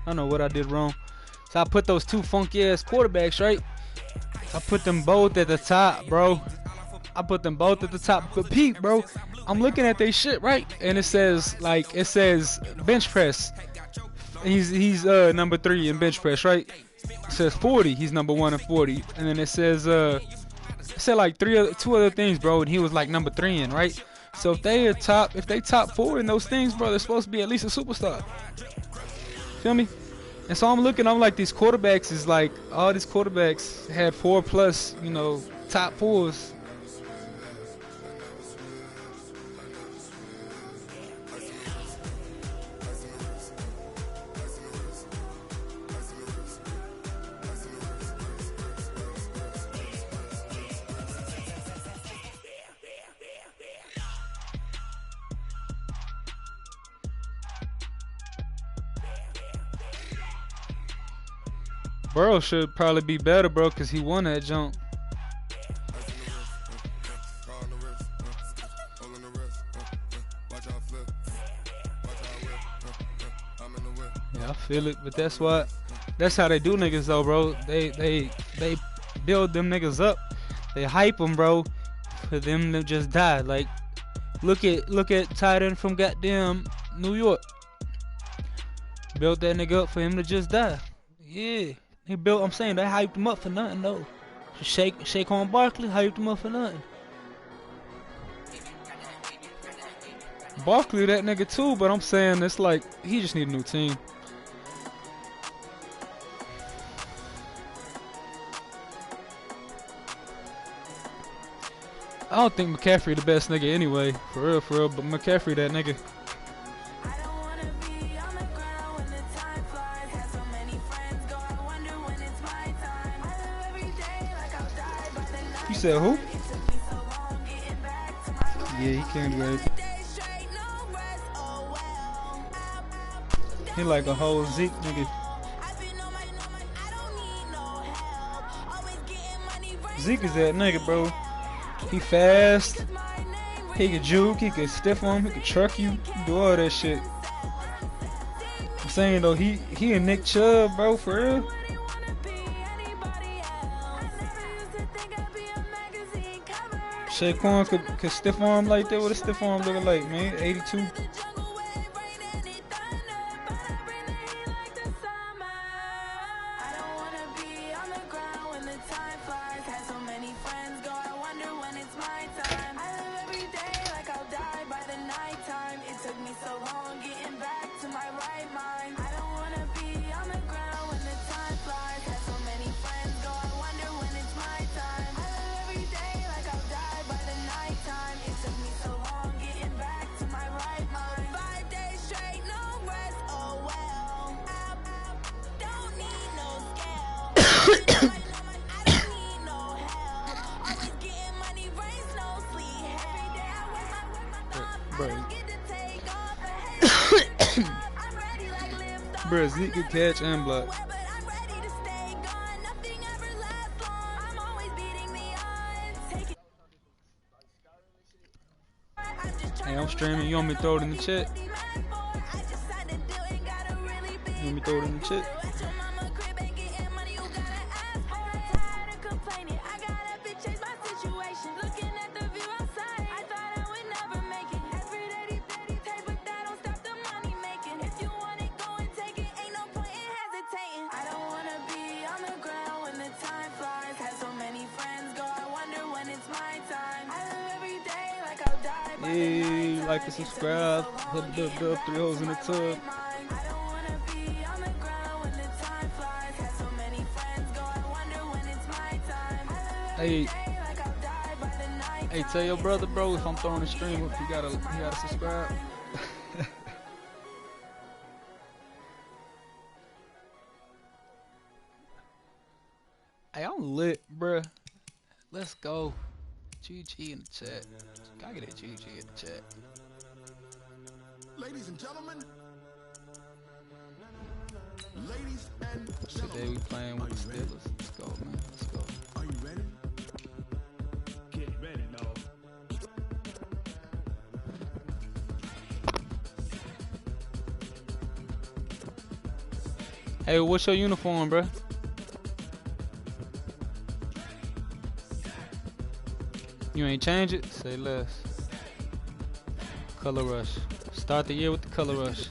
don't know what I did wrong. So I put those two funky ass quarterbacks, right? I put them both at the top, bro. I put them both at the top. But Pete, bro, I'm looking at they shit, right? And it says bench press. He's number 3 in bench press, right? It says 40. He's number 1 in 40. And then it said like two other things, bro. And he was like number 3 in, right? So if they top 4 in those things, bro, they're supposed to be at least a superstar. Feel me? And so I'm like, these quarterbacks is like, all these quarterbacks had 4+, you know, top 4s. Burrow should probably be better, bro, because he won that jump. Yeah, I feel it, but that's how they do niggas, though, bro. They build them niggas up. They hype them, bro, for them to just die. Like, look at tight end from goddamn New York. Built that nigga up for him to just die. Yeah. I'm saying they hyped him up for nothing though. Saquon Barkley hyped him up for nothing. Barkley that nigga too, but I'm saying it's like he just need a new team. I don't think McCaffrey the best nigga anyway, for real, but McCaffrey that nigga. You said who? Yeah, he can't do it. He like a whole Zeke nigga. Zeke is that nigga, bro. He fast. He can juke. He can stiff arm. He can truck you. Do all that shit. I'm saying though, he and Nick Chubb, bro, for real. Saquon could stiff arm like that. What a stiff arm looking like, man? 82. Bro, Zeke can catch and block. Hey, I'm streaming. You want me to throw it in the chat? You want me to throw it in the chat? Hey, like and subscribe. Hub 3 hoes in the tub. Hey, tell your brother, bro, if I'm throwing a stream up, you gotta subscribe. Hey, I'm lit, bruh. Let's go. GG in the chat. Gotta get that GG in the chat. Ladies and gentlemen. Ladies and gentlemen. Today we playing with the Steelers. Let's go, man. Let's go. Are you ready? Get ready, dog. Hey, what's your uniform, bro? You ain't change it? Say less. Color rush. Start the year with the color rush.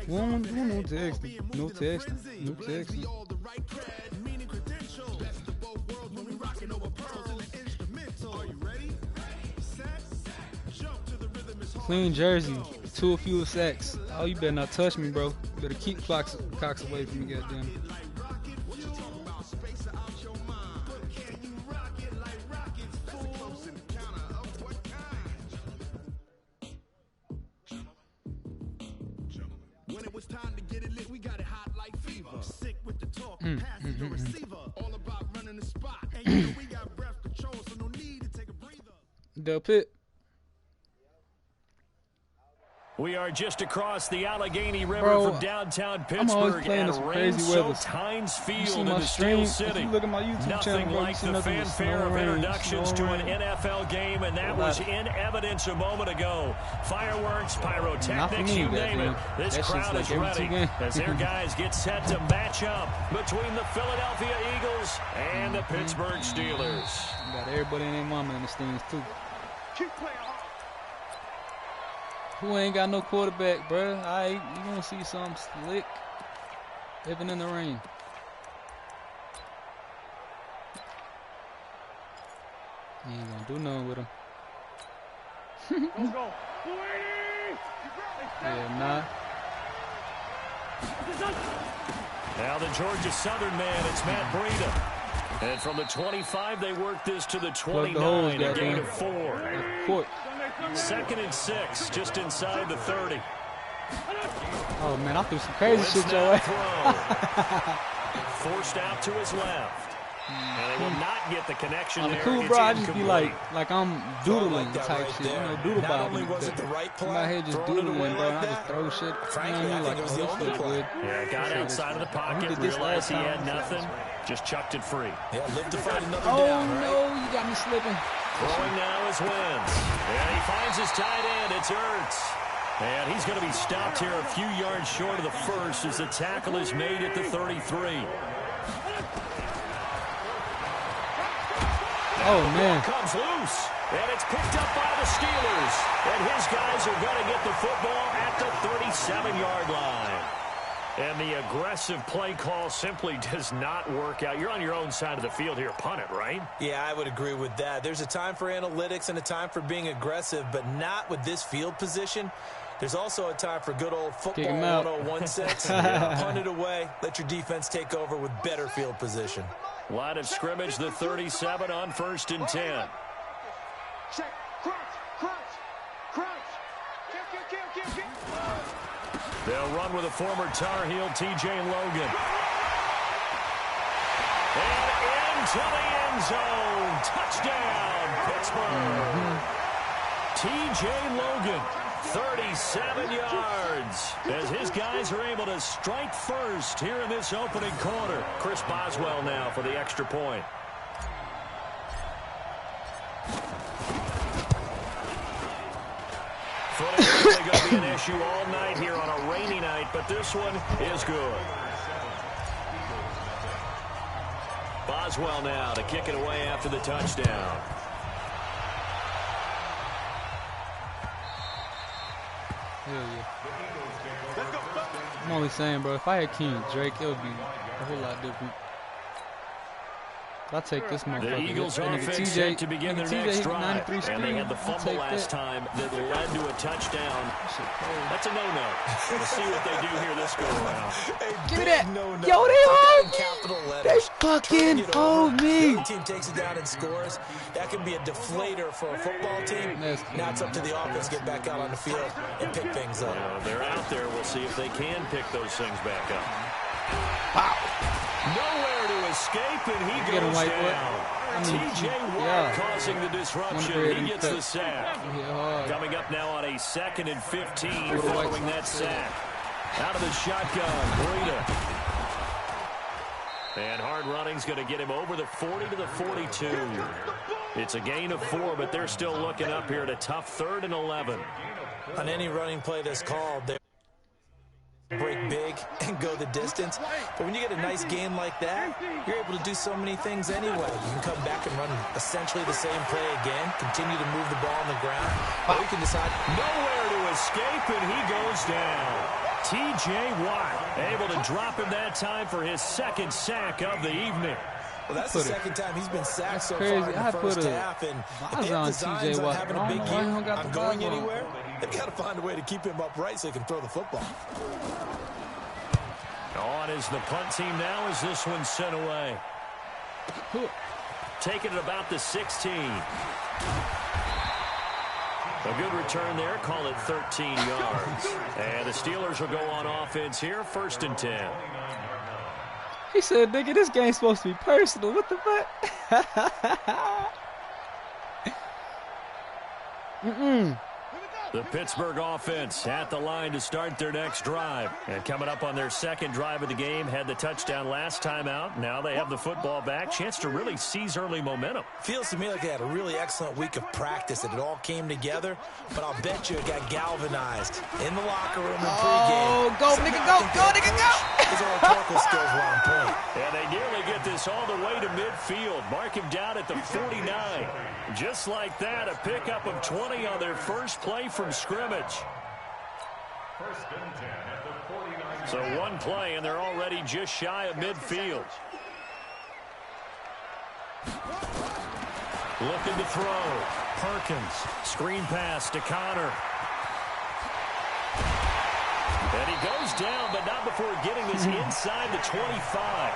No texting. No texting. No texting. Clean jersey. 2 fewer sacks. Oh, you better not touch me, bro. You better keep Cox away from me, goddamn. When it was time to get it lit, we got it hot like fever. Sick with the talk, pass the receiver. All about running the spot. And you know we got breath control, so no need to take a breather. Del Pitt. We are just across the Allegheny River from downtown Pittsburgh at rain-soaked Heinz Field in the Steel City. Nothing like the fanfare of introductions to an NFL game, and that was in evidence a moment ago. Fireworks, pyrotechnics, you name it. This crowd is ready as their guys get set to match up between the Philadelphia Eagles and the Pittsburgh Steelers. Got everybody and their mama in the stands, too. Keep playing hard. Who ain't got no quarterback, bro? Alright, you gonna see something slick, even in the rain. You ain't gonna do nothing with him. Let's go. Yeah, nah. Now the Georgia Southern man, it's Matt Breida. And from the 25, they work this to the 29, a gain of 4. 2nd and 6, just inside the 30. Oh, man, I threw some crazy shit your way. Forced out to his left. And they will not get the connection there. Cool, bro. I just be like I'm doodling type shit. You know, doodle Not bottom. only was it the right play, my head just doodling, bro. And I just throw shit. Frankly, you know, I think it was the only play. Yeah, got outside of the pocket, realized he had nothing, just chucked it free. Yeah, lived to fight another Oh, down, right? no, you got me slipping. Throwing now is Wentz. And he finds his tight end. It's Ertz. And he's going to be stopped here a few yards short of the first as the tackle is made at the 33. Oh, man. Comes loose. And it's picked up by the Steelers. And his guys are going to get the football at the 37-yard line. And the aggressive play call simply does not work out. You're on your own side of the field here. Punt it, right? Yeah, I would agree with that. There's a time for analytics and a time for being aggressive, but not with this field position. There's also a time for good old football 101 sense. Punt it away. Let your defense take over with better field position. Line of scrimmage, the 37 on 1st and 10. Check. Crunch. Kill. They'll run with a former Tar Heel, T.J. Logan. And into the end zone. Touchdown, Pittsburgh. T.J. Logan, 37 yards. As his guys are able to strike first here in this opening quarter. Chris Boswell now for the extra point. Footing is really going to be an issue all night here on a rainy night, but this one is good. Boswell now to kick it away after the touchdown. Hell yeah. I'm only saying, bro, if I had King Drake, it would be a whole lot different. I'll take this motherfucker. The Eagles offense set to begin their next drive. And they had the fumble last time that led to a touchdown. That's a no-no. We'll see what they do here this go-around. Give me that. Yo, they hold me. They fucking hold me. The team takes it down and scores. That can be a deflator for a football team. Now it's up to the offense to get back out on the field and pick things up. They're out there. We'll see if they can pick those things back up. Wow. Nowhere to escape, and he goes down. T.J. Watt causing the disruption. He gets the sack. Coming up now on a 2nd and 15 following that sack. Out of the shotgun, Breida. And hard running's going to get him over the 40 to the 42. It's a gain of 4, but they're still looking up here at a tough 3rd and 11. On any running play that's called, they break big and go the distance. But when you get a nice gain like that, you're able to do so many things anyway. You can come back and run essentially the same play again, continue to move the ball on the ground, or you can decide nowhere to escape, and he goes down. T.J. Watt able to drop him that time for his 2nd sack of the evening. Well, that's the 2nd time he's been sacked so far in the first half. And if they have designs on having a big year, on going anywhere, they've got to find a way to keep him upright so he can throw the football. On is the punt team now as this one's sent away. Taking it about the 16. A good return there. Call it 13 yards. And the Steelers will go on offense here. 1st and 10. He said, nigga, this game's supposed to be personal. What the fuck? The Pittsburgh offense at the line to start their next drive. And coming up on their 2nd drive of the game, had the touchdown last time out. Now they have the football back. Chance to really seize early momentum. Feels to me like they had a really excellent week of practice, that it all came together. But I'll bet you it got galvanized in the locker room in pregame. Oh, go, nigga, go, nigga, go. His rhetorical skills were on point. And they nearly get this all the way to midfield. Mark him down at the 49. Just like that, a pickup of 20 on their first play from scrimmage. So one play, and they're already just shy of midfield. Looking to throw. Perkins. Screen pass to Connor. And he goes down, but not before getting this inside the 25.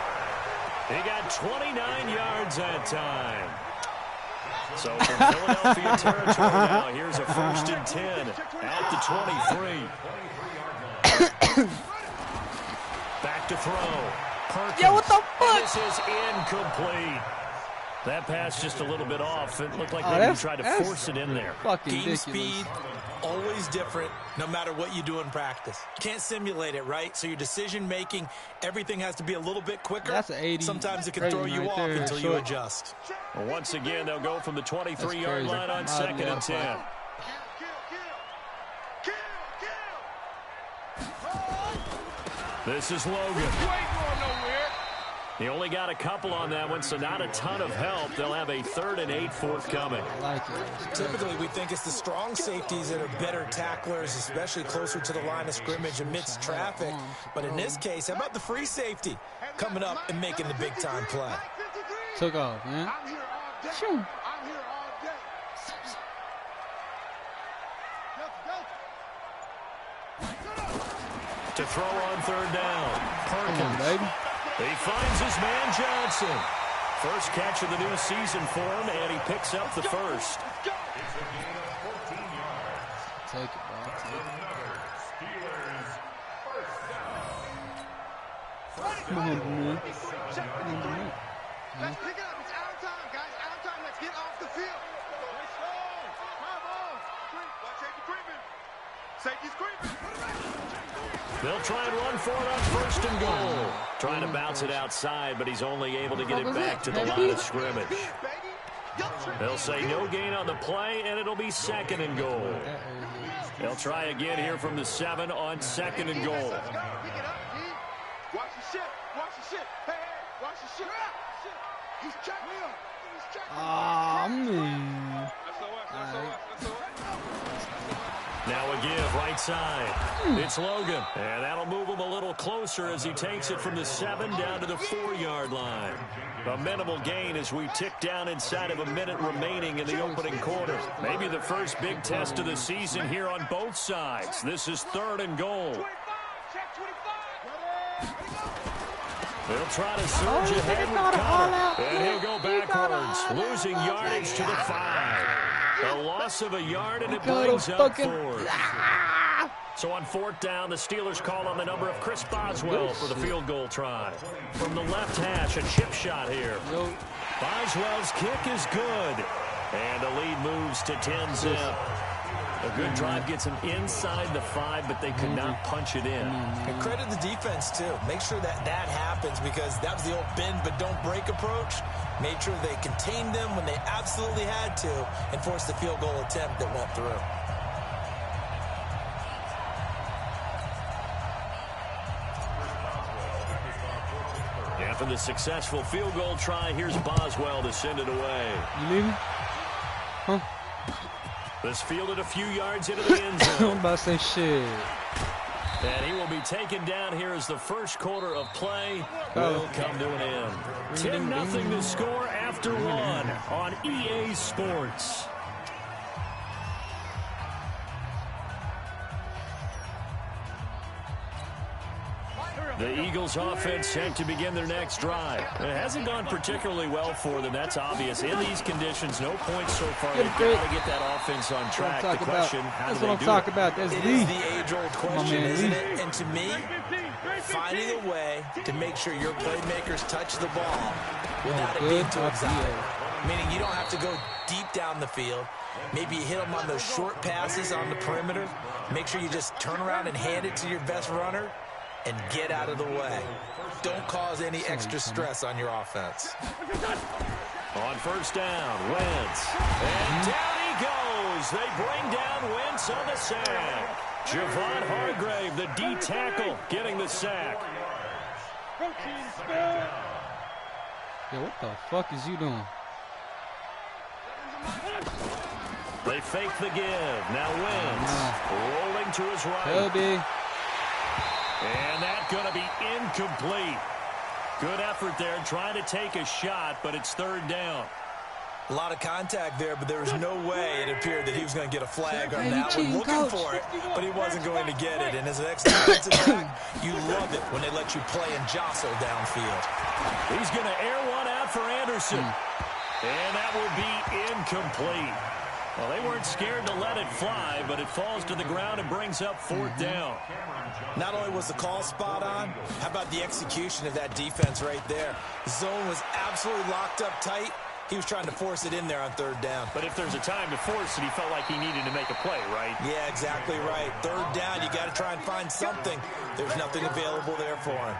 He got 29 yards that time. So from Philadelphia territory now, here's a 1st and 10 at the 23. Back to throw. Perkins. Yeah, what the fuck? This is incomplete. That pass just a little bit off. It looked like maybe he tried to force it in there. Game speed, always different, no matter what you do in practice. You can't simulate it, right? So your decision-making, everything has to be a little bit quicker. That's an 80. Sometimes it can throw you off until you adjust. Well, once again, they'll go from the 23-yard line on 2nd and 10. This is Logan. He only got a couple on that one, so not a ton of help. They'll have a 3rd and 8 forthcoming. Typically, we think it's the strong safeties that are better tacklers, especially closer to the line of scrimmage amidst traffic. But in this case, how about the free safety coming up and making the big-time play? Took off, man. Shoot. To throw on 3rd down. Perkins. Come on, baby. He finds his man Johnson. First catch of the new season for him, and he picks up the 1st. Take it, bro. Come on, man. Let's pick it up. It's our time, guys. Our time. Let's get off the field. Safety's creeping. They'll try and run for it on 1st and goal. Trying to bounce it outside, but he's only able to get it back to the line of scrimmage. They'll say no gain on the play, and it'll be 2nd and goal. They'll try again here from the 7 on 2nd and goal. Watch your shit. Watch your shit. Hey, watch your shit. He's checking me up. Now a give right side. It's Logan. And that'll move him a little closer as he takes it from the 7 down to the 4-yard line. A minimal gain as we tick down inside of a minute remaining in the opening quarter. Maybe the first big test of the season here on both sides. This is 3rd and goal. They'll try to surge ahead with Connor. And he'll go backwards, losing yardage to the 5. A loss of a yard, and it brings up 4th. So on 4th down, the Steelers call on the number of Chris Boswell for the field goal try. From the left hash, a chip shot here. Boswell's kick is good. And the lead moves to 10-zip. A good drive gets them inside the 5, but they could not punch it in. And credit the defense, too. Make sure that happens, because that was the old bend but don't break approach. Made sure they contained them when they absolutely had to and forced the field goal attempt that went through. After the successful field goal try, here's Boswell to send it away. You leaving? Huh? This fielded a few yards into the end zone. I'm about to say shit. And he will be taken down here as the first quarter of play will come to an end. 10-0 to score after 1 on EA Sports. The Eagles offense set to begin their next drive. It hasn't gone particularly well for them. That's obvious. In these conditions, no points so far. They've got to get that offense on track. The question, how do they do it? That's what I'm talking about. That's It is the age-old question, isn't it? And to me, finding a way to make sure your playmakers touch the ball without it being too exotic. Meaning you don't have to go deep down the field. Maybe you hit them on those short passes on the perimeter. Make sure you just turn around and hand it to your best runner and get out of the way. Don't cause any extra stress on your offense. On first down, Wentz. And down he goes. They bring down Wentz on the sack. Javon Hargrave, the D tackle, getting the sack. Yo, what the fuck is you doing? They fake the give. Now Wentz rolling to his right. Toby. And that's going to be incomplete. Good effort there, trying to take a shot, but it's third down. A lot of contact there, but there was no way it appeared that he was going to get a flag on that one. Looking for it, but he wasn't going to get it. And as an ex-defensive back, you love it when they let you play and jostle downfield. He's going to air one out for Anderson. And that will be incomplete. Well, they weren't scared to let it fly, but it falls to the ground and brings up fourth down. Not only was the call spot on, how about the execution of that defense right there? Zone was absolutely locked up tight. He was trying to force it in there on third down. But if there's a time to force it, he felt like he needed to make a play, right? Yeah, exactly right. Third down, you got to try and find something. There's nothing available there for him.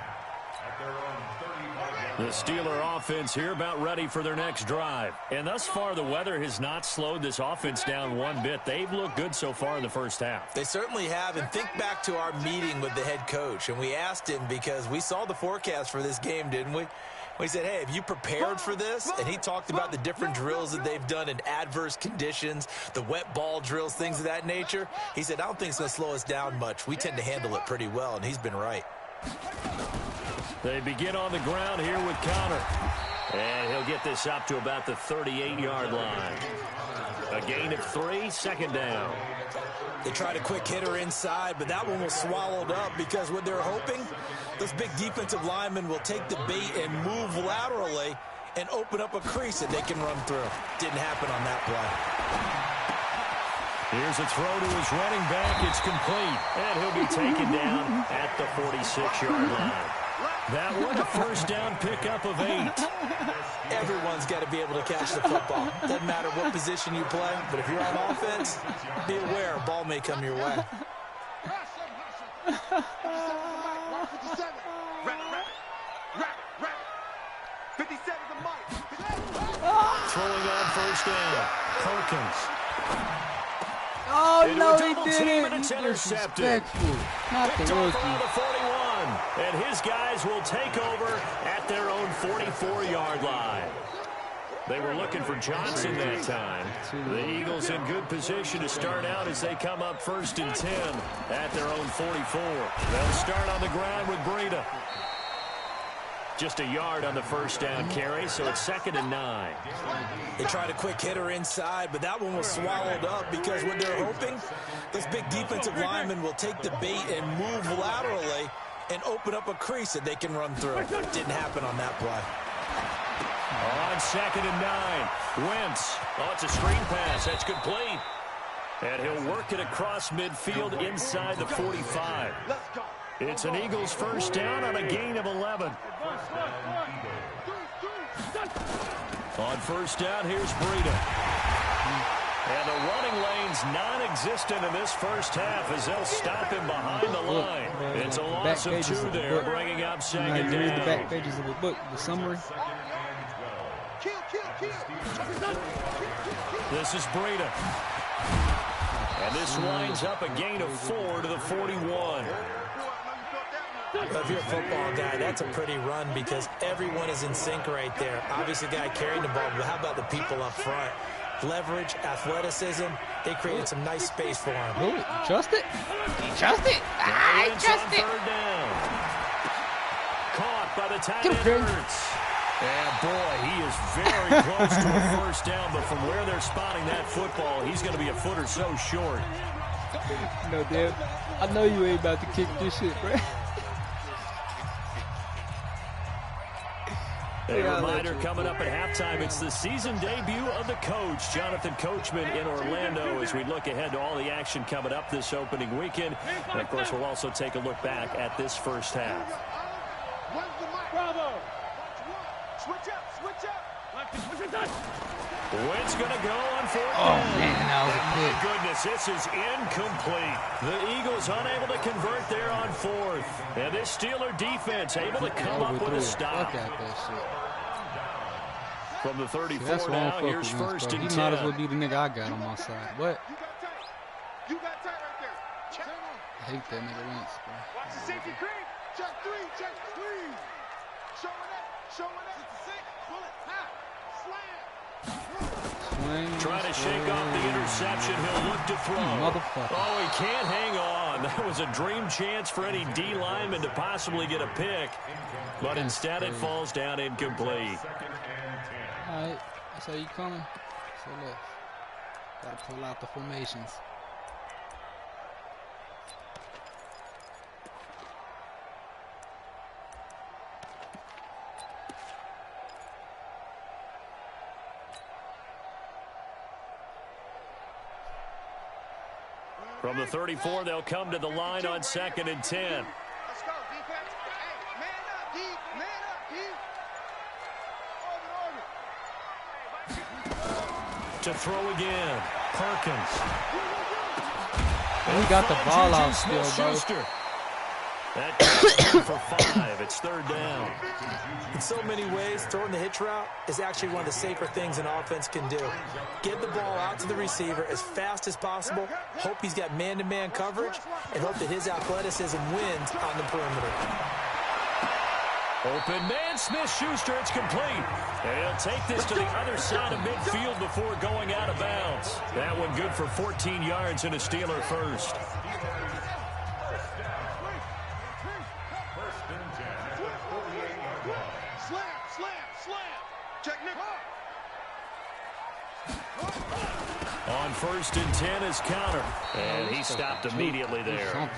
The Steeler offense here about ready for their next drive. And thus far, the weather has not slowed this offense down one bit. They've looked good so far in the first half. They certainly have. And think back to our meeting with the head coach. And we asked him, because we saw the forecast for this game, didn't we? We said, hey, have you prepared for this? And he talked about the different drills that they've done in adverse conditions, the wet ball drills, things of that nature. He said, I don't think it's going to slow us down much. We tend to handle it pretty well, and he's been right. They begin on the ground here with Connor. And he'll get this up to about the 38-yard line. A gain of 3, second down. They tried a quick hitter inside, but that one was swallowed up because what they're hoping, this big defensive lineman will take the bait and move laterally and open up a crease that they can run through. Didn't happen on that play. Here's a throw to his running back. It's complete. And he'll be taken down at the 46-yard line. That one, a first down pickup of 8. Everyone's got to be able to catch the football. Doesn't matter what position you play, but if you're on offense, be aware a ball may come your way. Throwing on first down, Perkins. Oh, no, he didn't. didn't. It's intercepted. Not the Picked off rookie. around the 41. And his guys will take over at their own 44-yard line. They were looking for Johnson that time. The Eagles in good position to start out as they come up first and 10 at their own 44. They'll start on the ground with Breida. Just a yard on the first down carry, so it's 2nd and 9. They tried a quick hitter inside, but that one was swallowed up because what they're hoping, this big defensive lineman will take the bait and move laterally and open up a crease that they can run through. Didn't happen on that play. On 2nd and 9, Wentz. Oh, it's a screen pass. That's complete. And he'll work it across midfield inside the 45. It's an Eagles first down on a gain of 11. On first down, here's Breida. And the running lane's non-existent in this first half as they'll stop him behind the line. It's a loss of 2 there, bringing up second down. Read the back pages of the book, the summary. This is Breida. And this winds up a gain of 4 to the 41. If you're a football guy, that's a pretty run because everyone is in sync right there. Obviously, the guy carrying the ball, but how about the people up front? Leverage, athleticism, they created some nice space for him. Oh, you trust it? You trust it? I trust it. Third down. Caught by the tight end. And boy, he is very close to a first down, but from where they're spotting that football, he's going to be a foot or so short. No, Dad, I know you ain't about to kick this shit, bro. A reminder coming up at halftime, it's the season debut of the coach, Jonathan Coachman in Orlando, as we look ahead to all the action coming up this opening weekend. And, of course, we'll also take a look back at this first half. Bravo. Switch up. Wentz going to go on 4th down. Oh, man, that was a my pick. goodness, this is incomplete. The Eagles unable to convert there on 4th. And this Steeler defense able to come up with a stop. From the 34 now, here's first and 10. He might as well be the nigga I got on my side. What? You got tight right there. Check. I hate that nigga Wentz, bro. Watch the safety creep. Check 3. Showing up. 66. Pull it. High. Slam. Trying to shake off the interception. He'll look to throw. Motherfucker. Oh, he can't hang on. That was a dream chance for any D lineman to possibly get a pick. But instead it falls down incomplete. All right. That's how you coming. So look. Got to pull out the formations. From the 34, they'll come to the line on 2nd and 10. Let's go, defense. Hey, man up, D. Man up, D. To throw again, Perkins. And he got the ball out still, bro. That for 5. It's 3rd down. In so many ways, throwing the hitch route is actually one of the safer things an offense can do. Get the ball out to the receiver as fast as possible, hope he's got man-to-man coverage, and hope that his athleticism wins on the perimeter. Open man, Smith-Schuster, it's complete. And he'll take this to the other side of midfield before going out of bounds. That one good for 14 yards and a Steeler first. On 1st and 10 is counter. And he stopped immediately there.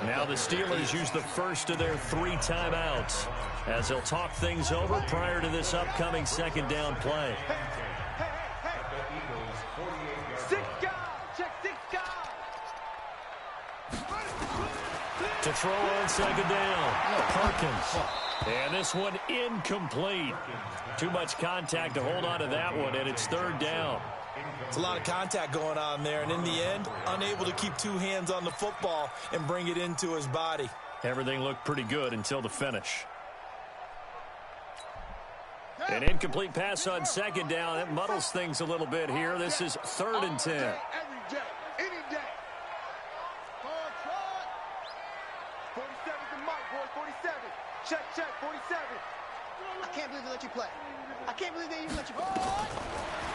Now the Steelers use the first of their 3 timeouts as they'll talk things over prior to this upcoming 2nd down play. To throw on 2nd down, Perkins. And this one incomplete. Too much contact to hold on to that one, and it's 3rd down. It's a lot of contact going on there, and in the end, unable to keep 2 hands on the football and bring it into his body. Everything looked pretty good until the finish. An incomplete pass on 2nd down. That muddles things a little bit here. This is 3rd and 10. Every day, any day. 47's the mark, boy. 47. Check, 47. I can't believe they let you play. I can't believe they even let you play.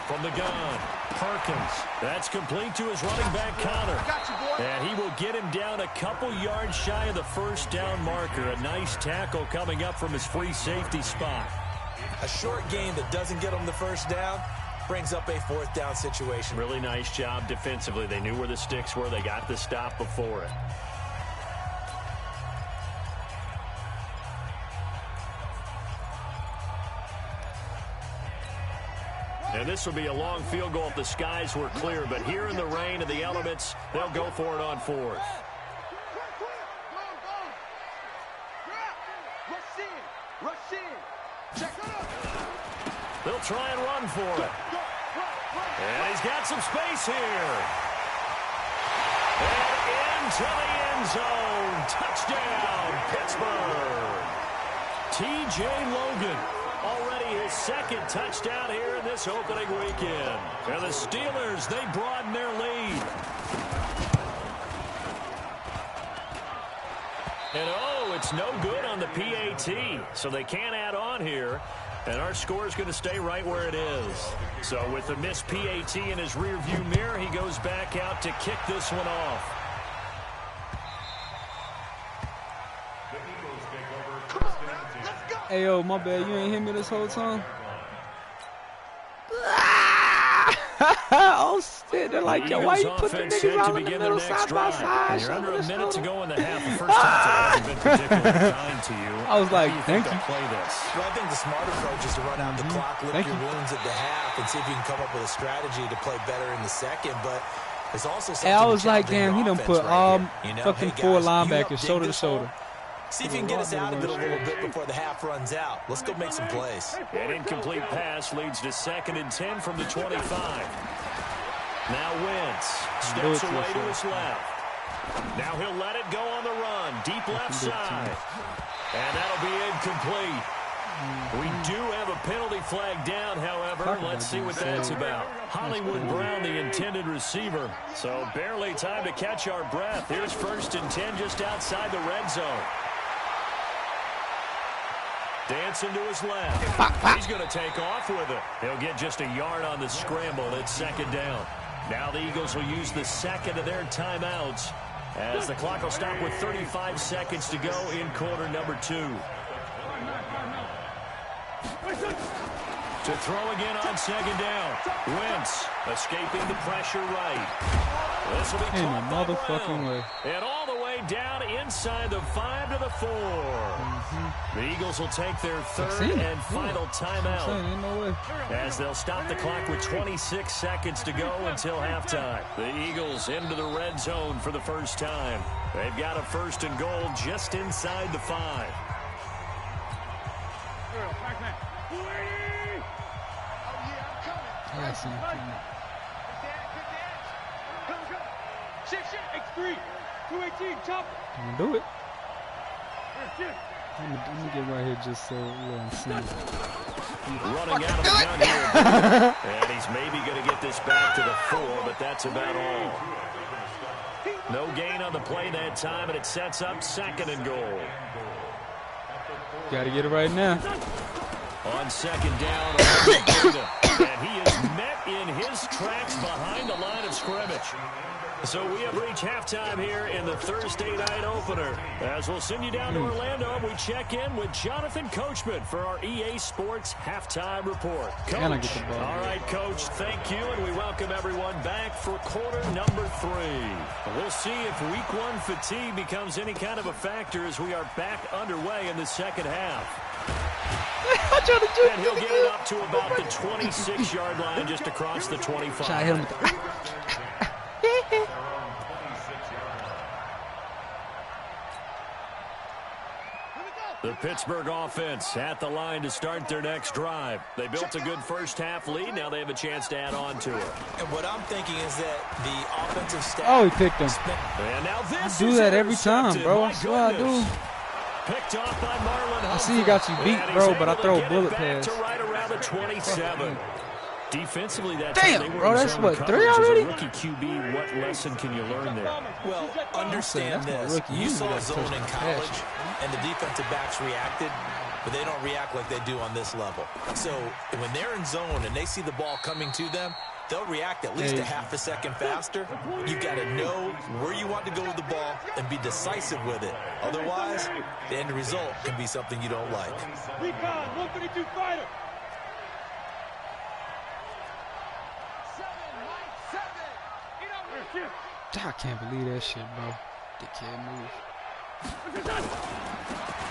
From the gun, Perkins. That's complete to his running back, Connor. I got you, boy. And he will get him down a couple yards shy of the first down marker. A nice tackle coming up from his free safety spot. A short game that doesn't get him the first down brings up a 4th down situation. Really nice job defensively. They knew where the sticks were. They got the stop before it. And this will be a long field goal if the skies were clear. But here in the rain and the elements, they'll go for it on 4th. They'll try and run for it. And he's got some space here. And into the end zone. Touchdown, Pittsburgh. T.J. Logan, already his second touchdown here in this opening weekend. And the Steelers, they broaden their lead. And oh, it's no good on the PAT, so they can't add on here. And our score is going to stay right where it is. So with the missed PAT in his rearview mirror, he goes back out to kick this one off. Hey, yo, my bad. You ain't hit me this whole time? Oh, shit. They're like, yo, why you put the niggas out in the middle side by side? You're under a minute to go in the half. The first half hasn't been particularly kind to you. I was like, thank you. Play this? Well, I think the smart approach is to run out the clock, lick your wounds at the half, and see if you can come up with a strategy to play better in the second. But there's also something. Hey, I was like, damn, he done put all fucking four linebackers shoulder to shoulder. See if you can get us out of it a little bit before the half runs out. Let's go make some plays. An incomplete pass leads to 2nd and 10 from the 25. Now Wentz steps away to his left. Now he'll let it go on the run. Deep left side. And that'll be incomplete. We do have a penalty flag down, however. Let's see what that's about. Hollywood Brown, the intended receiver. So barely time to catch our breath. Here's 1st and 10 just outside the red zone. Dancing to his left. He's going to take off with it. He'll get just a yard on the scramble. It's 2nd down. Now the Eagles will use the second of their timeouts as the clock will stop with 35 seconds to go in quarter number 2. To throw again on 2nd down. Wentz escaping the pressure right. This will be caught by Brown. And all the way down inside the 5 to the 4. The Eagles will take their 3rd and final timeout as they'll stop the clock with 26 seconds to go until halftime. The Eagles into the red zone for the first time. They've got a 1st and goal just inside the 5. X3, 218, chop. I'm gonna do it. I'm gonna get right here just so we'll see. Running out of the gun here. And he's maybe going to get this back to the 4, but that's about all. No gain on the play that time, and it sets up 2nd and goal. Gotta get it right now. On 2nd down, and he is met in his tracks behind the line of scrimmage. So we have reached halftime here in the Thursday night opener. As we'll send you down to Orlando, and we check in with Jonathan Coachman for our EA Sports halftime report. Coach, all right, Coach, thank you, and we welcome everyone back for quarter number 3. We'll see if week 1 fatigue becomes any kind of a factor as we are back underway in the second half. And he'll get it up to about the 26-yard line just across the 25. The Pittsburgh offense at the line to start their next drive. They built a good first half lead. Now they have a chance to add on to it. And what I'm thinking is that the offensive staff... Oh, he picked him. And now this I do that every time, bro. I swear I do. Picked off by Marlon Humphrey. I see you got you beat, bro, but I throw a bullet pass. To right around the 27. Defensively, that damn, bro, that's what, 3 already? Rookie QB, what lesson can you learn there? Well, understand this. You saw zone in college, and the defensive backs reacted, but they don't react like they do on this level. So when they're in zone and they see the ball coming to them, they'll react at least a half a second faster. You've got to know where you want to go with the ball and be decisive with it. Otherwise, the end result can be something you don't like. Recon, 132 fighter. I can't believe that shit, bro. Dickhead move.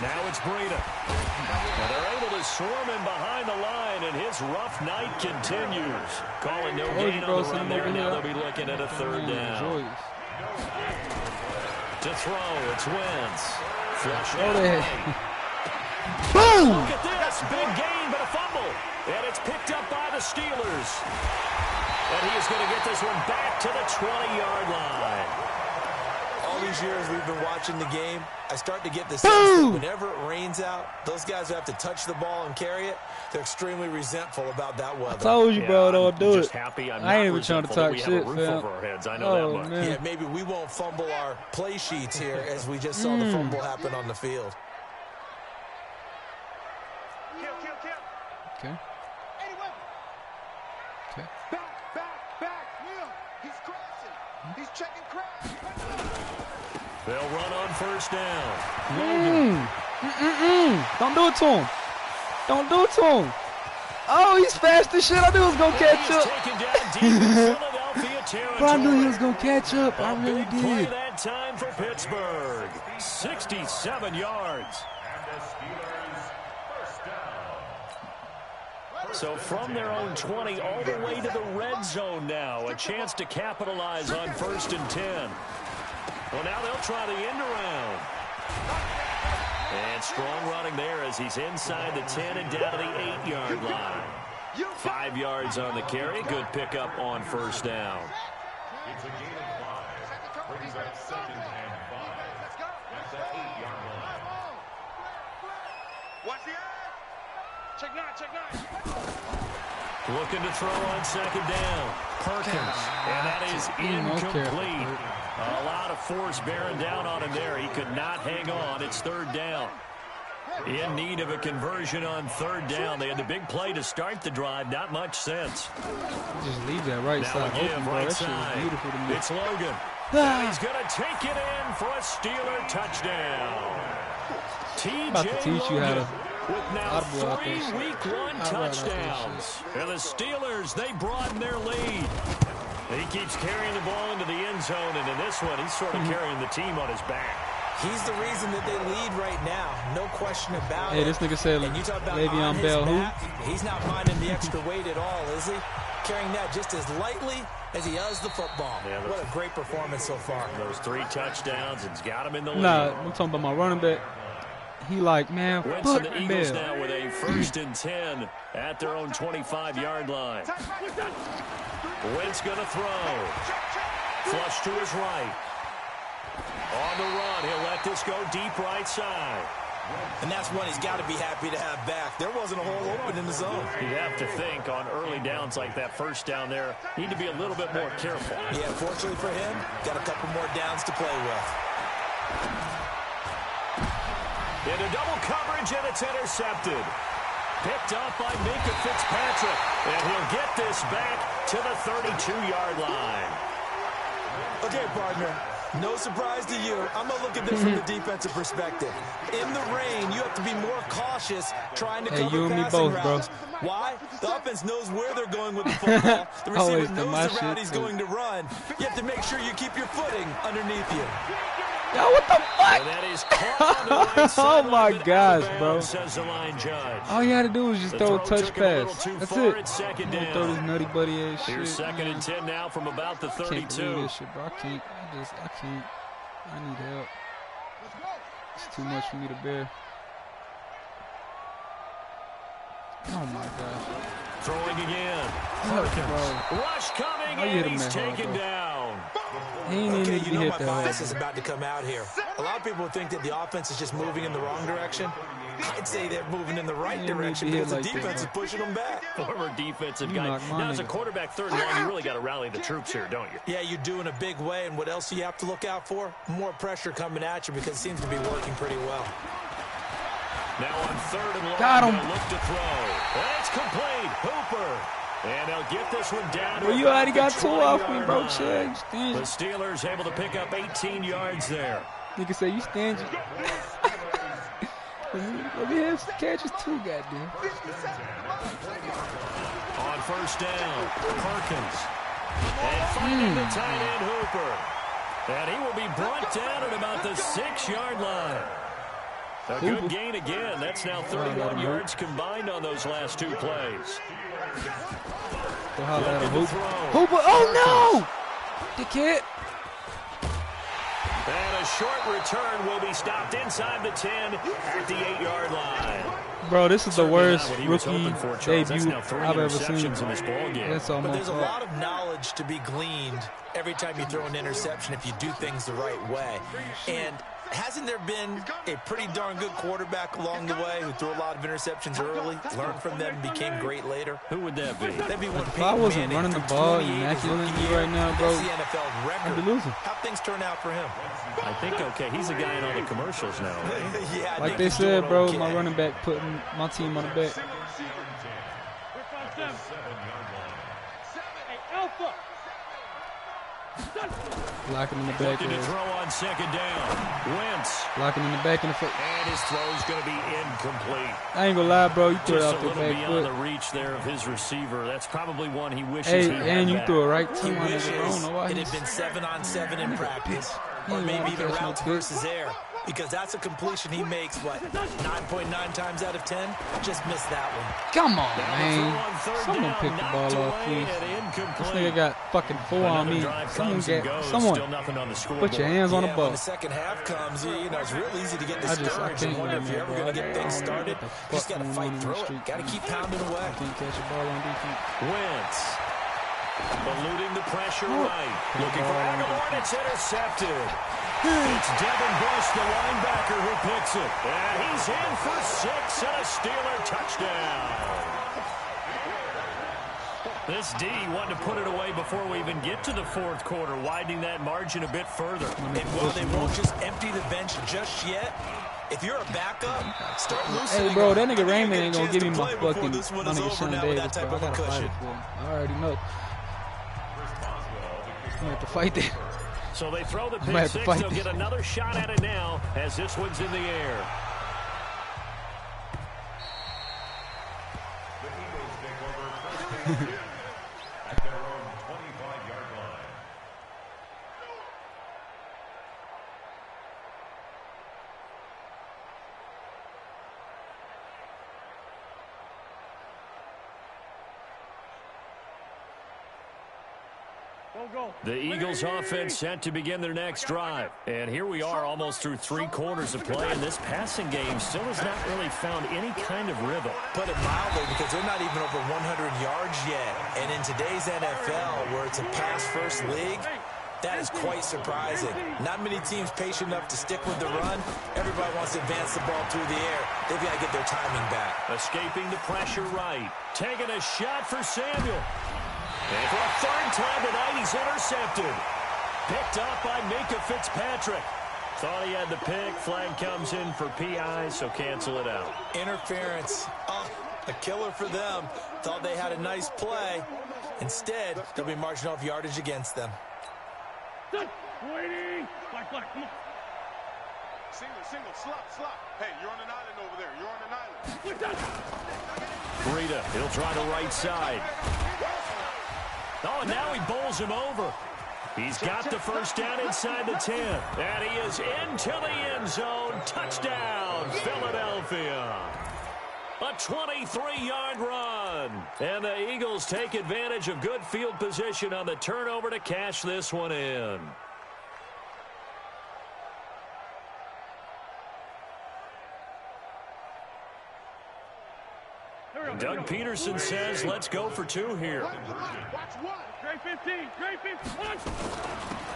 Now it's Breida. And they're able to swarm him behind the line, and his rough night continues. Calling no gain on the run there. Now they'll be looking at a 3rd down. To throw, it's Wentz. Flush out. Boom! Look at this. Big gain, but a fumble. And it's picked up by the Steelers. And he is going to get this one back to the 20-yard line. All these years we've been watching the game, I start to get the sense that whenever it rains out, those guys who have to touch the ball and carry it, they're extremely resentful about that weather. I told you, bro, don't do it. I ain't even trying to talk shit, fam. I know that much. Man. Yeah, maybe we won't fumble our play sheets here as we just saw the fumble happen on the field. Okay. Okay. Back. Will, he's crossing. He's checking crash. They'll run on first down. Don't do it to him. Don't do it to him. Oh, he's fast as shit. I knew he was going to catch up. Bro, I knew he was going to catch up. I really did. That time for Pittsburgh. 67 yards. So from their own 20 all the way to the red zone now. A chance to capitalize on 1st and 10. Well, now they'll try the end around. And strong running there as he's inside the 10 and down to the 8-yard line. 5 yards on the carry. Good pickup on first down. It's a gain of 5. Brings up 2nd and 5. That's the 8-yard line. Watch the eye. Check 9. Looking to throw on 2nd down. Perkins. And that is incomplete. A lot of force bearing down on him there. He could not hang on. It's 3rd down. In need of a conversion on 3rd down. They had the big play to start the drive. Not much sense. Just leave that right side open, bro. That shit was beautiful to me. It's Logan. And he's going to take it in for a Steeler touchdown. I'm about to teach you how to with now 3 week 1 touchdowns. And the Steelers, they broaden their lead. He keeps carrying the ball into the end zone, and in this one, he's sort of carrying the team on his back. He's the reason that they lead right now. No question about it. Hey, this nigga said Le'Veon Bell, who? He's not minding the extra weight at all, is he? Carrying that just as lightly as he does the football. Yeah, what a great performance so far. Those 3 touchdowns, it's got him in the lead. Nah, I'm talking about my running back. He like, man, Wentz and the Eagles now with a 1st and 10 at their own 25-yard line. Wentz going to throw. Flush to his right. On the run, he'll let this go deep right side. And that's one he's got to be happy to have back. There wasn't a hole open in the zone. You'd have to think on early downs like that, first down there, need to be a little bit more careful. Yeah, fortunately for him, got a couple more downs to play with. Into double coverage, and it's intercepted. Picked up by Minka Fitzpatrick. And he'll get this back to the 32-yard line. Okay, partner. No surprise to you. I'm going to look at this from the defensive perspective. In the rain, you have to be more cautious trying to cover passing routes. Why? The offense knows where they're going with the football. The receiver knows the route he's going to run. You have to make sure you keep your footing underneath you. Yo, what the fuck? That is right oh my gosh, bro. Says the line judge. All you had to do was just throw a touch pass. That's it. Second down. Throw this nutty buddy ass shit. Here's 2nd and 10 now from about the 32. I can't believe this shit, bro. I can't. I need help. It's too much for me to bear. Oh my gosh. Throwing again. Rush coming, and he's taken down. He ain't okay, even you know hit my that bias is about to come out here. A lot of people think that the offense is just moving in the wrong direction. I'd say they're moving in the right direction because the defense is pushing them back. Former defensive guy. Now, as a quarterback, 3rd and long, you really got to rally the troops here, don't you? Yeah, you do in a big way. And what else do you have to look out for? More pressure coming at you because it seems to be working pretty well. Now on 3rd and long, got him. Look to throw. And it's complete. Hooper. And they'll get this one down. Well, you already got 2 off me, bro. Chill. The Steelers able to pick up 18 yards there. Nigga say you stingy. Let me have some catches too, goddamn. On first down, Perkins. And finding the tight end, Hooper. And he will be brought down at about the 6-yard line. A good gain again. That's now 31 yards combined on those last 2 plays. Hooper. Oh, no! Dickhead. And a a short return will be stopped inside the 10 at the 8-yard line. Bro, this is the worst rookie debut I've ever seen. In this ball game. But there's a lot of knowledge to be gleaned every time you throw an interception if you do things the right way. And hasn't there been a pretty darn good quarterback along the way who threw a lot of interceptions early, learned from them, and became great later? Who would that be? That'd be one. If I wasn't running the ball immaculately right now, bro, the NFL record. I'd be losing. How things turn out for him? I think okay. He's a guy in all the commercials now. Right? Yeah, like they said, bro, okay. My running back putting my team on the back. Locking in the back. Looking to throw on second down. Wentz. Locking in the back in the foot. And his throw's going to be incomplete. I ain't gonna lie, bro. You threw it out the back foot. Just a little beyond the reach there of his receiver. That's probably one he wishes he had. And you threw it right to him. It had been 7-on-7 in practice, or maybe even routes versus air. Because that's a completion he makes, what, 9.9 times out of 10? Just missed that one. Come on, man. Someone pick the ball off, please. This nigga got fucking 4 on me. Someone put your hands on the ball. When the second half comes, you know, it's real easy to get discouraged and wonder if you're ever going to get things started. You just got to fight through it. Got to keep pounding away. Can't catch a ball on defense. Wentz. Eluding the pressure right. Looking for Aguilar. It's intercepted. It's Devin Bush, the linebacker, who picks it. And he's in for 6 and a Steeler touchdown. This D wanted to put it away before we even get to the fourth quarter, widening that margin a bit further. And while they won't just empty the bench just yet, if you're a backup, start loosening. Hey, bro, that nigga Raymond ain't gonna give me my fucking my nigga Sean Davis, bro. I gotta fight it for him. I already know. I'm gonna have to fight that. So they throw the pick six. They'll get another shot at it now as this one's in the air. The Eagles take over first and 10 at their own 25-yard line. The Eagles offense set to begin their next drive. And here we are almost through 3 quarters of play, and this passing game still has not really found any kind of rhythm. Put it mildly, because they're not even over 100 yards yet. And in today's NFL, where it's a pass-first league, that is quite surprising. Not many teams patient enough to stick with the run. Everybody wants to advance the ball through the air. They've got to get their timing back. Escaping the pressure right. Taking a shot for Samuel. And for a third time tonight, he's intercepted. Picked up by Minka Fitzpatrick. Thought he had the pick. Flag comes in for PI, so cancel it out. Interference. Oh, a killer for them. Thought they had a nice play. Instead, they'll be marching off yardage against them. Waiting. Black, come on. Single, slop. Hey, you're on an island over there. You're on an island. Breida, he'll try the right side. Oh, and now he bowls him over. He's got the first down inside the 10. And he is into the end zone. Touchdown, Philadelphia. A 23-yard run. And the Eagles take advantage of good field position on the turnover to cash this one in. Doug Peterson says, let's go for 2 here.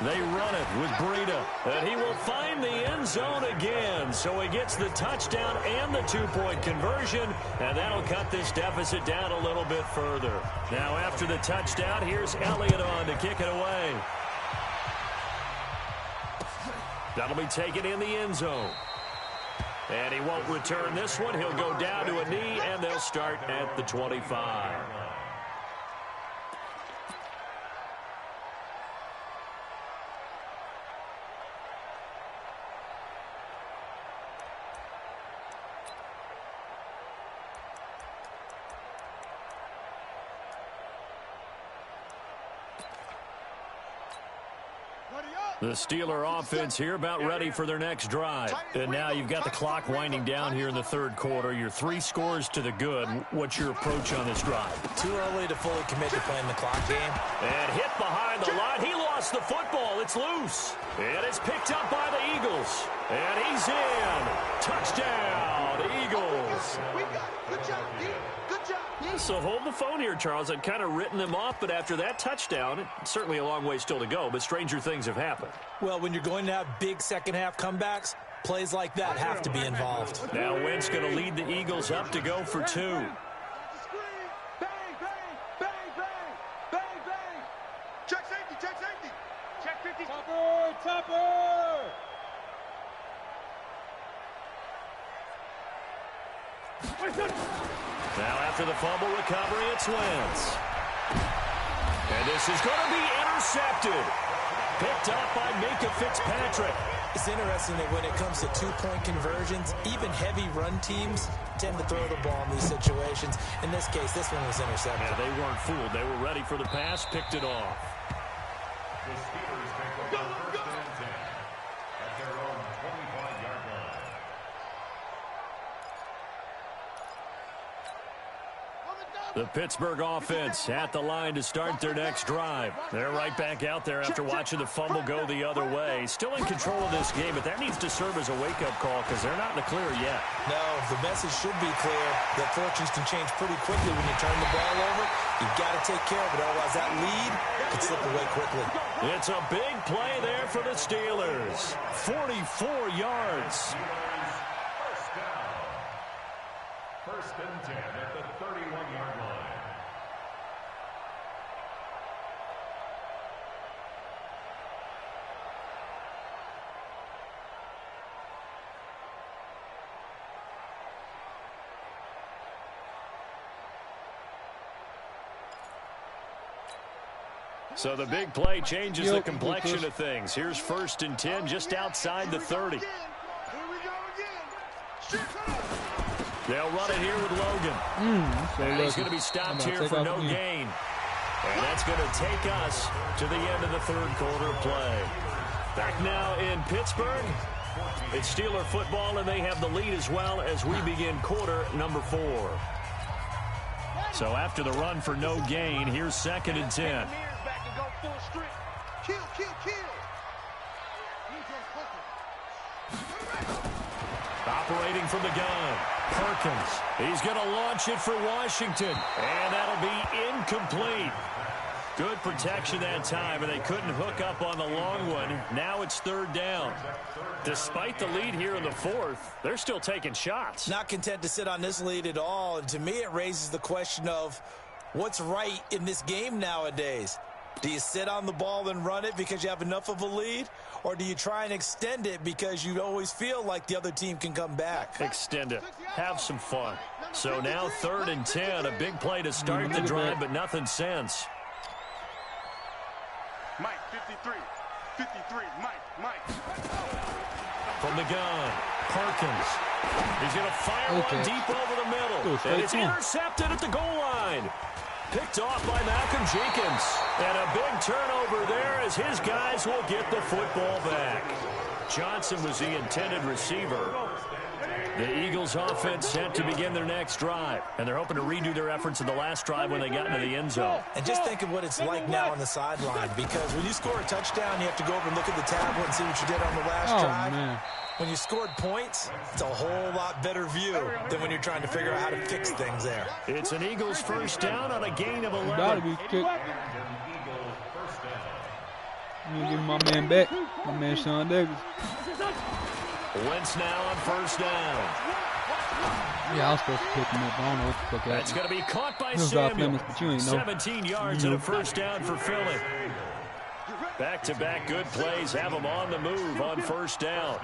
They run it with Breida, and he will find the end zone again. So he gets the touchdown and the 2-point conversion, and that'll cut this deficit down a little bit further. Now after the touchdown, here's Elliott on to kick it away. That'll be taken in the end zone. And he won't return this one. He'll go down to a knee, and they'll start at the 25. The Steeler offense here about ready for their next drive. And now you've got the clock winding down here in the third quarter. You're 3 scores to the good. What's your approach on this drive? Too early to fully commit to playing the clock game. And hit behind the line. He lost the football. It's loose. And it's picked up by the Eagles. And he's in. Touchdown, Eagles. Good job, D. Good job. So hold the phone here, Charles. I'd kind of written them off, but after that touchdown, it's certainly a long way still to go, but stranger things have happened. Well, when you're going to have big second-half comebacks, plays like that have to be involved. Now Wentz going to lead the Eagles up to go for 2. Bang, bang, bang, bang, bang, bang. Check safety, check safety. Check 50. Topper. Now after the fumble recovery, it's Wentz. And this is going to be intercepted. Picked up by Minka Fitzpatrick. It's interesting that when it comes to two-point conversions, even heavy run teams tend to throw the ball in these situations. In this case, this one was intercepted. Yeah, they weren't fooled. They were ready for the pass, picked it off. The Steelers take over first and 10 at their own 25-yard line. The Pittsburgh offense at the line to start their next drive. They're right back out there after watching the fumble go the other way. Still in control of this game, but that needs to serve as a wake-up call because they're not in the clear yet. No, the message should be clear that fortunes can change pretty quickly when you turn the ball over. You've got to take care of it, otherwise that lead could slip away quickly. It's a big play there for the Steelers. 44 yards. First and 10 at the 31-yard line. So the big play changes the complexion of things. Here's first and 10 just outside the 30. Here we go again. They'll run it here with Logan. And he's going to be stopped here for no gain. And that's going to take us to the end of the third quarter play. Back now in Pittsburgh. It's Steeler football, and they have the lead as well as we begin quarter number 4. So after the run for no gain, here's second and 10. Kill. Operating from the gun, Perkins. He's going to launch it for Washington, and that'll be incomplete. Good protection that time, and they couldn't hook up on the long one. Now it's third down. Despite the lead here in the fourth, they're still taking shots. Not content to sit on this lead at all, and to me it raises the question of what's right in this game nowadays. Do you sit on the ball and run it because you have enough of a lead? Or do you try and extend it because you always feel like the other team can come back? Extend it. Have some fun. So now third and 10. A big play to start the drive, but nothing since. Mike, 53, Mike. From the gun, Perkins. He's going to fire one deep over the middle. And it's intercepted at the goal line. Picked off by Malcolm Jenkins. And a big turnover there as his guys will get the football back. Johnson was the intended receiver. The Eagles offense set to begin their next drive. And they're hoping to redo their efforts in the last drive when they got into the end zone. And just think of what it's like now on the sideline. Because when you score a touchdown, you have to go over and look at the tablet and see what you did on the last drive. Man. When you scored points, it's a whole lot better view than when you're trying to figure out how to fix things there. It's an Eagles first down on a gain of 11. Gotta be kicked. I'm gonna give my man back. My man Sean Davis. Wentz now on first down. Yeah, I was supposed to pick him up. I don't know what the fuck happened. That's going to be caught by He'll drop limits, but you ain't know. 17 yards and a first down for Philly. Back-to-back good plays have them on the move on first down.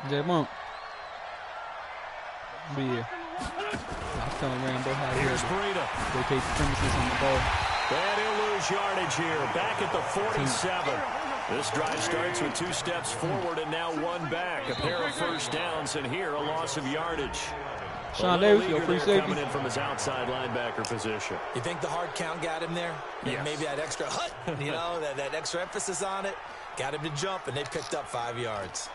J-Monk. But yeah. I was telling Rambo how Here's Breida. rotate the premises on the ball. And he'll lose yardage here. Back at the 47. This drive starts with 2 steps forward and now 1 back. A pair of first downs, and here a loss of yardage. Sean Davis, your free safety. Coming in from his outside linebacker position. You think the hard count got him there? Yes. Maybe that extra hut, you know, that extra emphasis on it, got him to jump, and they picked up 5 yards.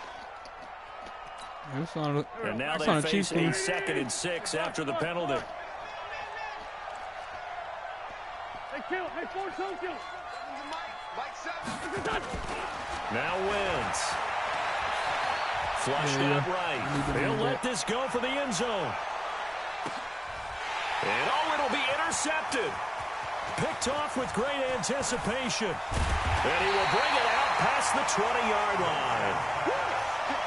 And now they face a 2nd and 6 after the penalty. Now wins. Flushed out right. He'll let this go for the end zone. And it'll be intercepted. Picked off with great anticipation. And he will bring it out past the 20-yard line.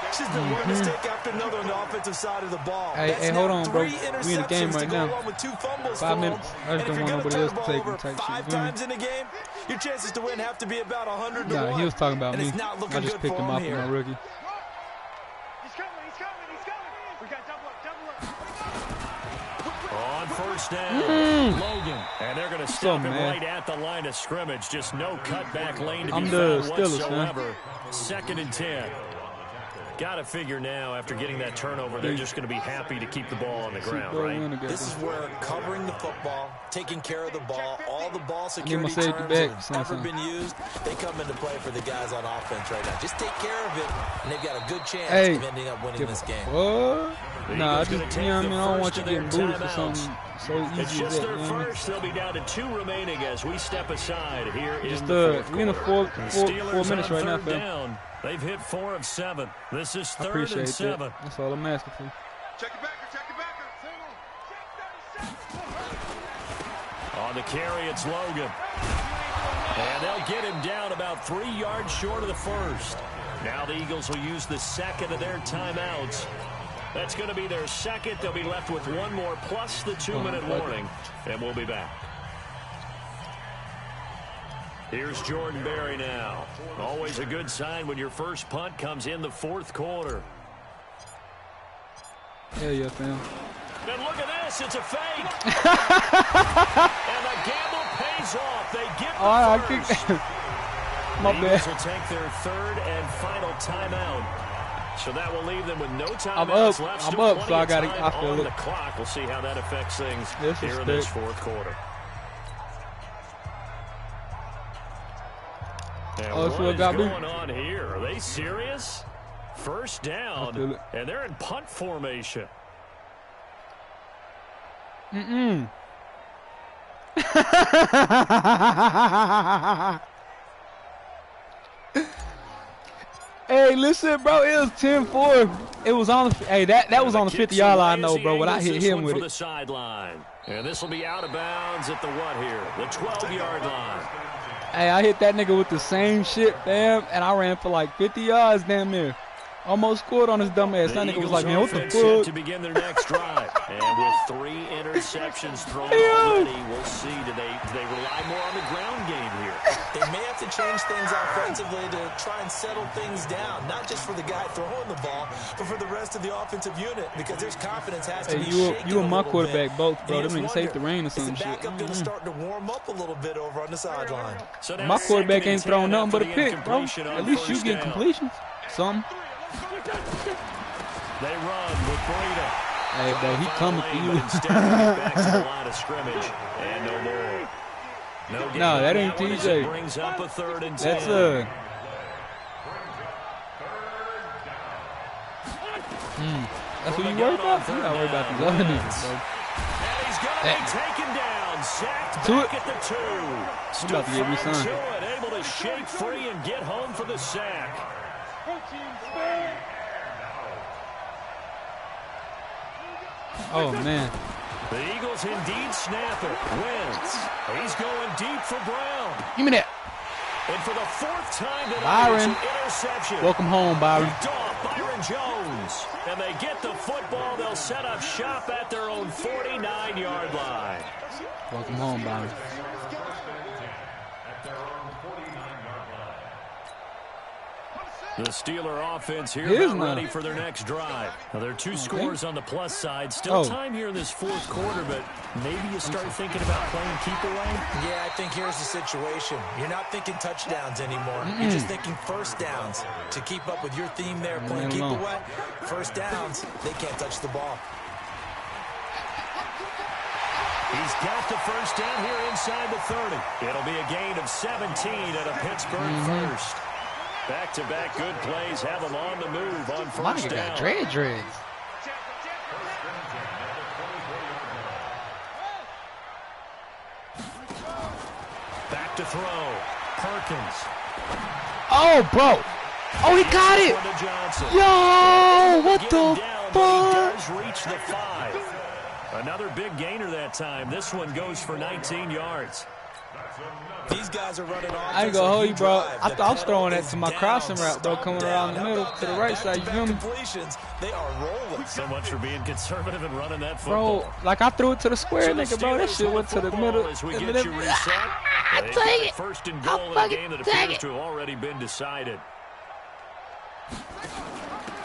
This is the one mistake after another on the offensive side of the ball. Hey, hold on, bro. We in the game right now. 5 minutes. I just don't want nobody else to take them type shit. 5 times in a game, your chances to win have to be about 100 to 1. Nah, he was talking about me. I just picked him up in my rookie. We got double up. On first down, Logan. And they're going to stop him right at the line of scrimmage. Just no cutback lane to be found whatsoever. 2nd and 10. Got to figure now, after getting that turnover, they're just going to be happy to keep the ball on the ground, right? This is where covering the football, taking care of the ball, all the ball security terms have ever been used, they come into play for the guys on offense right now. Just take care of it, and they've got a good chance of ending up winning this game. What? Nah, I just, I don't want you getting booted for something so easy it's just their first. They'll be down to 2 remaining as we step aside here in the fourth quarter. We're in the 4 minutes right now, fam. They've hit 4 of 7. This is 3rd and 7. That. That's all I'm asking for. Check it back. On the carry, it's Logan. And they'll get him down about 3 yards short of the first. Now the Eagles will use the second of their timeouts. That's going to be their second. They'll be left with 1 more plus the 2-minute warning. And we'll be back. Here's Jordan Berry now. Always a good sign when your first punt comes in the 4th quarter. Hell yeah, fam. And look at this. It's a fake. And the gamble pays off. They get the first. My the Eagles will take their 3rd and final timeout. So that will leave them with no timeouts left. I'm up, so I got to on the clock. We'll see how that affects things here in this 4th quarter. And what is going on here? Are they serious? First down, and they're in punt formation. Hey, listen, bro. It was 10-4. It was on the. Hey, that was on the 50-yard line, though, bro. But I hit him with it. The sideline, and this will be out of bounds at the what here? The 12-yard line. Hey, I hit that nigga with the same shit, fam, and I ran for like 50 yards damn near. Almost scored on his dumb ass. That nigga was like, man, what the fuck? To begin their next drive. And with 3 interceptions thrown already, we'll see. Do they rely more on the ground game here? They may have to change things offensively to try and settle things down. Not just for the guy throwing the ball, but for the rest of the offensive unit. Because there's confidence has to be shaken you and my quarterback bit. both, bro. Them niggas safe the rain or some shit. Is the backup going to start to warm up a little bit over on the sideline? So my quarterback ain't throwing nothing but a pick, bro. At least you get completions. Something. They run with Breida. Hey, bro, he coming for you. Back to the line of scrimmage, and no more. No, that ain't TJ. Brings up a 3rd and 10. That's that's what you worry about? You gotta worry about these other niggas, bro. And he's gonna be taken down. Sacked back at the 2. I'm about to get me some. Able to shake free and get home for the sack. Oh, man. The Eagles indeed snap it. Wins. He's going deep for Brown. Give me that. And for the 4th time tonight, Byron. it's an interception. Welcome home, Byron. Byron Jones. And they get the football. They'll set up shop at their own 49-yard line. Welcome home, Byron. The Steeler offense here ready for their next drive. Now, there are 2 scores on the plus side. Still time here in this 4th quarter, but maybe you start thinking about playing keep away? Yeah, I think here's the situation. You're not thinking touchdowns anymore. You're just thinking first downs. To keep up with your theme there, playing keep away, first downs, they can't touch the ball. He's got the first down here inside the 30. It'll be a gain of 17 at a Pittsburgh first. Back-to-back good plays have them on the move on first down. Got dreads. Back to throw. Perkins. Oh, bro. Oh, he got it. Yo, what the fuck? Reach the 5. Another big gainer that time. This one goes for 19 yards. These guys are running off. I ain't gonna hold you, bro. I thought I was throwing that to my crossing route, bro, coming around the middle to the right side. You feel me? They are rolling. So much for being conservative and running that football. Bro, like I threw it to the square, nigga, bro. That shit went to the middle. As we get you reset, Take it. First and goal in a game that appears to have already been decided.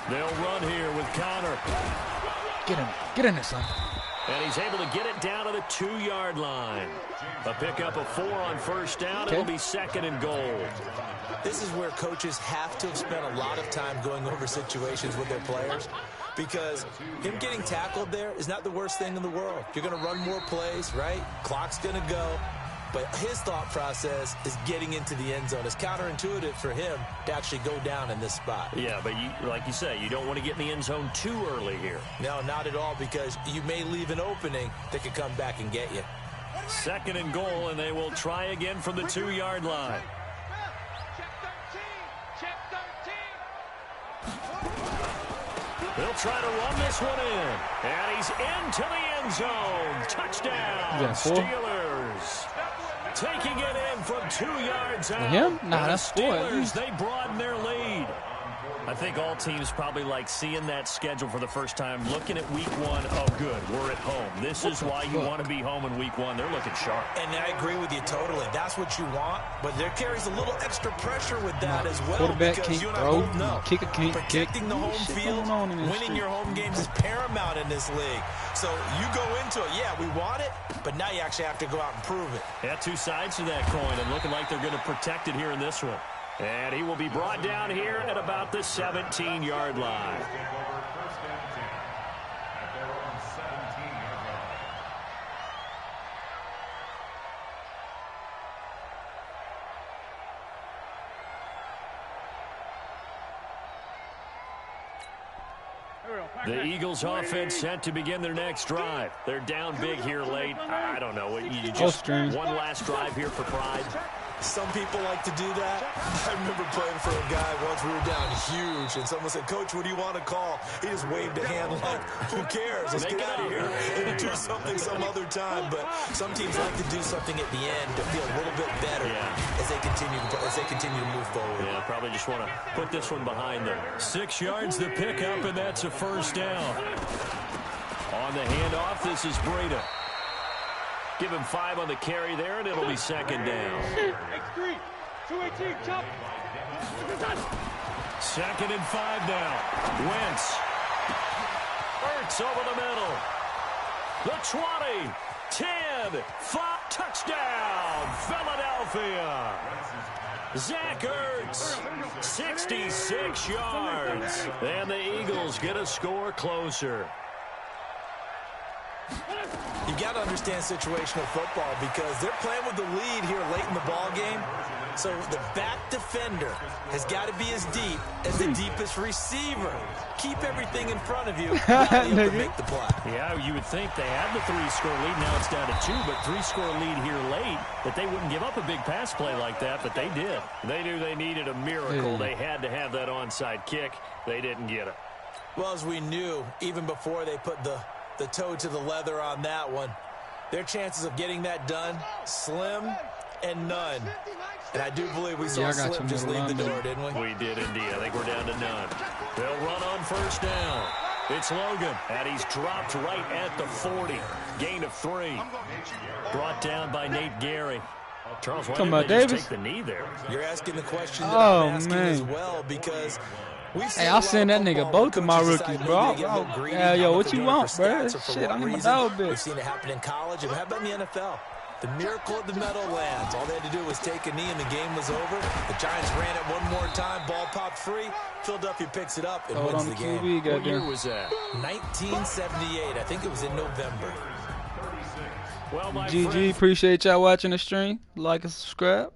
They'll run here with Connor. Get in there, son. And he's able to get it down to the 2-yard line. A pickup of 4 on first down. It'll be second and goal. This is where coaches have to have spent a lot of time going over situations with their players, because him getting tackled there is not the worst thing in the world. You're going to run more plays, right? Clock's going to go. But his thought process is getting into the end zone. It's counterintuitive for him to actually go down in this spot. Yeah, but like you say, you don't want to get in the end zone too early here. No, not at all, because you may leave an opening that could come back and get you. Second and goal, and they will try again from the 2-yard line. They'll try to run this one in. And he's into the end zone. Touchdown, Steelers. Taking it in from 2 yards out. Him? Nah, that's Steelers, they broaden their lead. I think all teams probably like seeing that schedule for the first time, looking at week 1. Oh, good, we're at home. This is why you want to be home in week 1. They're looking sharp. And I agree with you totally. That's what you want, but there carries a little extra pressure with that as well. Quarterback can't throw, kicker can't kick. Protecting the home field, winning your home games is paramount in this league. So you go into it, yeah, we want it, but now you actually have to go out and prove it. Yeah, 2 sides to that coin, and looking like they're going to protect it here in this one. And he will be brought down here at about the 17-yard line. The Eagles offense set to begin their next drive. They're down big here late. I don't know. You just one last drive here for pride. Some people like to do that. I remember playing for a guy once. We were down huge, and someone said, "Coach, what do you want to call?" He just waved a hand like, "Who cares? Let's get out of here and do something some other time." But some teams like to do something at the end to feel a little bit better as they continue to move forward. Yeah, probably just want to put this one behind them. 6 yards the pickup, and that's a first down. On the handoff, this is Breda. Give him 5 on the carry there, and it'll be second down. Second and 5 now. Wentz. Ertz over the middle. The 20, 10, 5, touchdown, Philadelphia. Zach Ertz, 66 yards. And the Eagles get a score closer. You got to understand situational football, because they're playing with the lead here late in the ball game. So the back defender has got to be as deep as the deepest receiver. Keep everything in front of you. To make the play. Yeah, you would think they had the 3-score lead. Now it's down to 2, but 3-score lead here late. That they wouldn't give up a big pass play like that, but they did. They knew they needed a miracle. They had to have that onside kick. They didn't get it. Well, as we knew, even before they put the toe to the leather on that one, their chances of getting that done, slim and none. And I do believe we saw Slim just leave the door, didn't we? We did indeed. I think we're down to none. They'll run on first down. It's Logan, and he's dropped right at the 40. Gain of 3. Brought down by Nate Gary. Charles, why didn't they just take the knee there? You're asking the question that I'm asking as well, because hey, I'll send that nigga both of my rookies, bro. Yo, what you want, bro? Shit, I need my dog bitch. We've seen it happen in college. How about in the NFL? The miracle at the Meadowlands. All they had to do was take a knee and the game was over. The Giants ran it one more time. Ball popped free. Philadelphia picks it up and wins the game. What year was that? 1978. I think it was in November. Well, GG, appreciate y'all watching the stream. Like and subscribe.